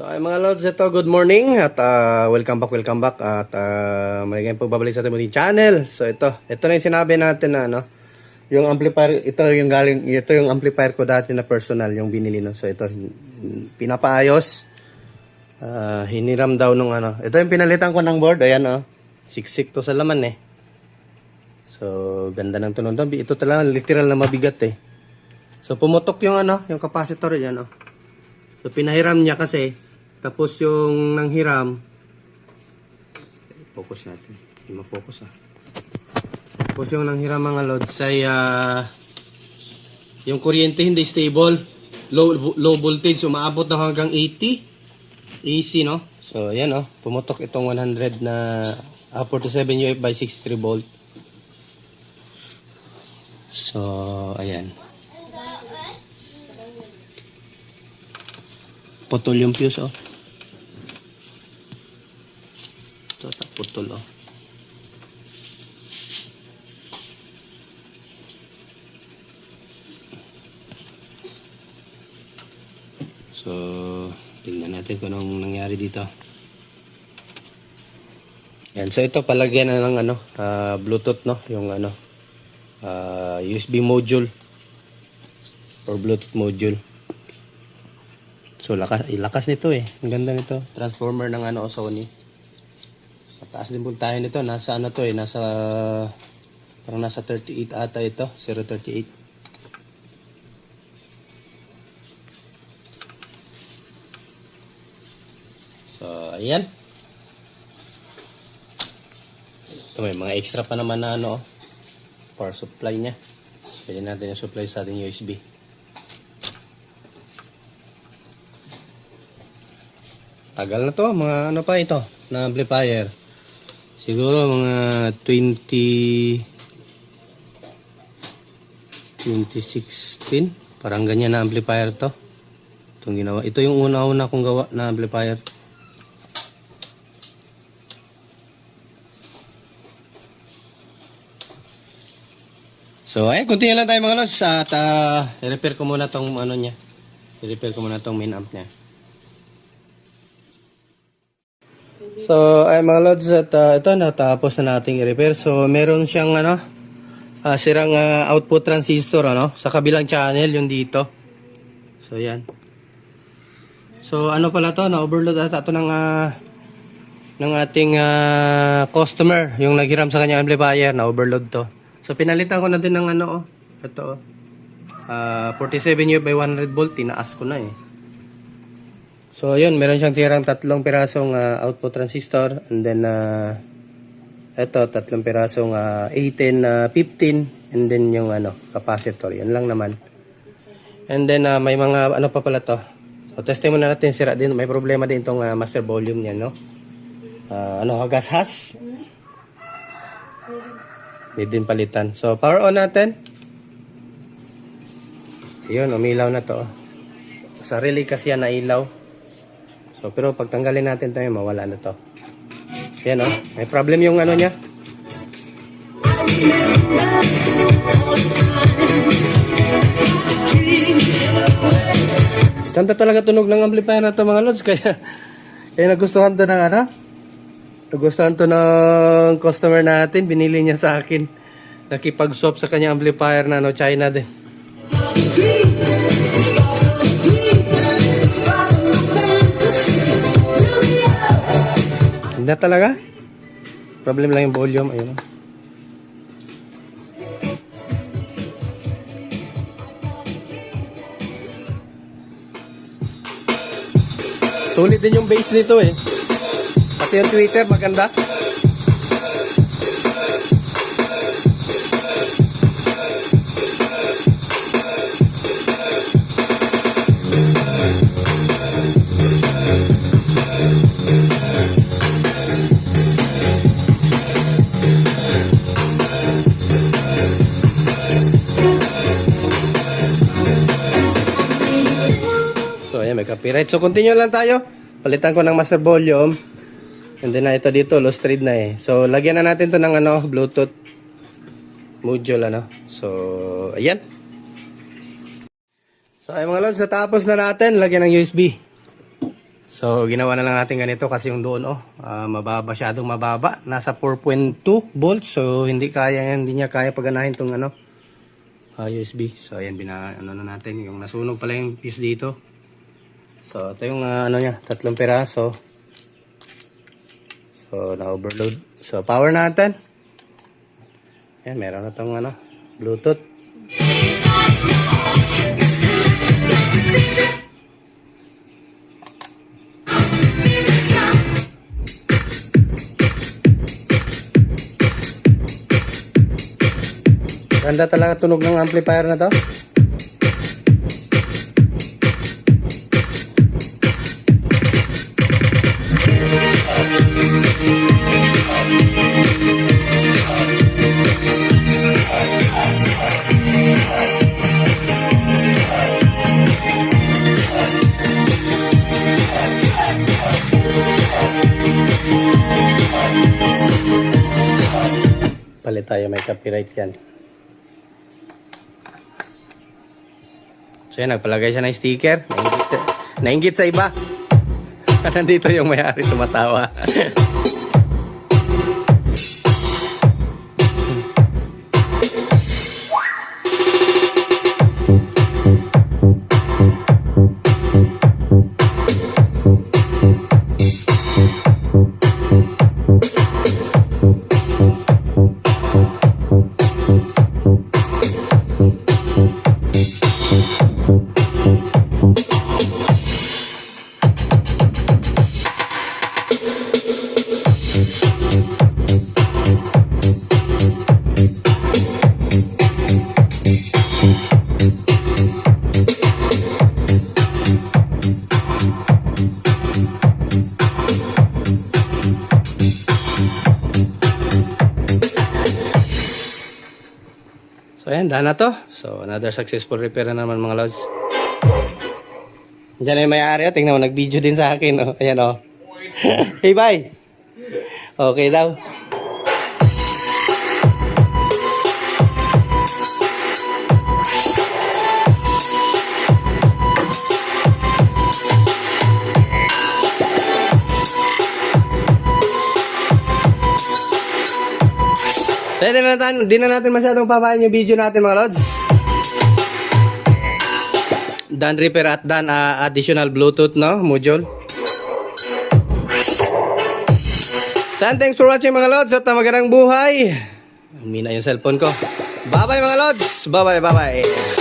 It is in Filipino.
So ay mga lods, ito good morning at welcome back at may ganyan pagbabalik sa ating muling channel. So ito na yung sinabi natin na ano, yung amplifier, ito yung amplifier ko dati na personal, yung binili no. So ito pinapaayos. Hiniram daw nung ano. Ito yung pinalitan ko ng board, ayan oh. Siksik to sa laman eh. So ganda ng tunog. Ito talaga literal na mabigat eh. So pumutok yung ano, yung capacitor yan oh. So pinahiram niya kasi, tapos yung nanghiram, focus natin, hindi ma-focus ah. Tapos yung nanghiram mga lods ay yung kuryente hindi stable, low voltage, umaabot na hanggang 80 AC no. So ayan oh, pumutok itong 100 na 47 UF by 63 volt. So ayan, putol yung fuse oh. Ito putol oh. So tingnan natin kung anong nangyari dito. Yan, so ito palagyan na ng ano, Bluetooth no, yung ano, USB module or Bluetooth module. So lakas nito eh. Ang ganda nito. Transformer ng ano, Sony. Mataas din voltahe nito. Nasa ano to eh, nasa parang nasa 38 ata ito, 038. So ayan. Ito may mga extra pa naman na ano, power supply niya. Pwede natin yung supply sa ating USB. Tagal na to, mga ano pa ito na amplifier. Siguro mga 2016, parang ganyan na amplifier to. Itong ginawa. Ito yung una-una kong gawa na amplifier. So ay, continue lang tayo mga lods at i-repair ko muna tong ano niya. I-repair ko muna tong main amp niya. So ay mga lods at ito natapos na nating i-repair. So meron siyang ano, sirang output transistor ano sa kabilang channel yung dito. So yan. So ano pala to, na overload ata to ng ating customer, yung naghiram sa kanya amplifier, na overload to. So pinalitan ko na din ng ano oh. Ito oh. 47 UF by 100 volt, tinaas ko na eh. So yun, meron siyang tirang tatlong pirasong output transistor, and then ito tatlong pirasong 18, 15, and then yung ano, capacitor. Yan lang naman. And then may mga ano pa pala to. So testing muna natin, sira din, may problema din itong master volume niya no. Ano, gas. Need din palitan. So power on natin. Yun, umilaw na to. Sa relay kasi yan na ilaw. So, pero pag tanggalin natin tayo, mawala na to. Yan oh, may problem yung ano niya. Ganda talaga tunog ng amplifier na to mga lods. Kaya nagustuhan to ng ano? Nagustuhan to ng customer natin. Binili niya sa akin. Nakipag-swap sa kanya amplifier na ano, China din. Hindi talaga. Problem lang yung volume. Ayun. Sulit din yung bass nito eh. Pati yung Twitter maganda. May copyright. So continue lang tayo. Palitan ko ng master volume. And then ito dito, low thread na eh. So lagyan na natin to ng ano, Bluetooth module ano. So ayan. So ay mga lods, natapos na natin. Lagyan ng USB. So, ginawa na lang natin ganito kasi yung doon, mababa, masyadong mababa. Nasa 4.2 volts. So, hindi niya kaya paganahin tong USB. So, ayan, ano na natin. Yung nasunog pala yung fuse dito. So, ito yung niya, 3 peraso. So, na-overload. So, power natin. Ayan, meron na tong Bluetooth. Ganda talaga tunog ng amplifier na to. Palit tayo, may copyright yan. So yan, nagpalagay siya ng sticker. Nainggit sa iba. Nandito yung may-ari tumatawa. So ayan, daan na to. So another successful repair na naman mga lods. Diyan na yung may-ari. Tingnan mo, nag-video din sa akin. Oh. Ayan o. Oh. Hey, bye! Okay daw. So, di na natin masyadong papain yung video natin mga lods. Dan repair at dan additional Bluetooth module. So, thanks for watching mga lods at magandang buhay. Mina yung cellphone ko. Bye bye mga lods. Bye bye.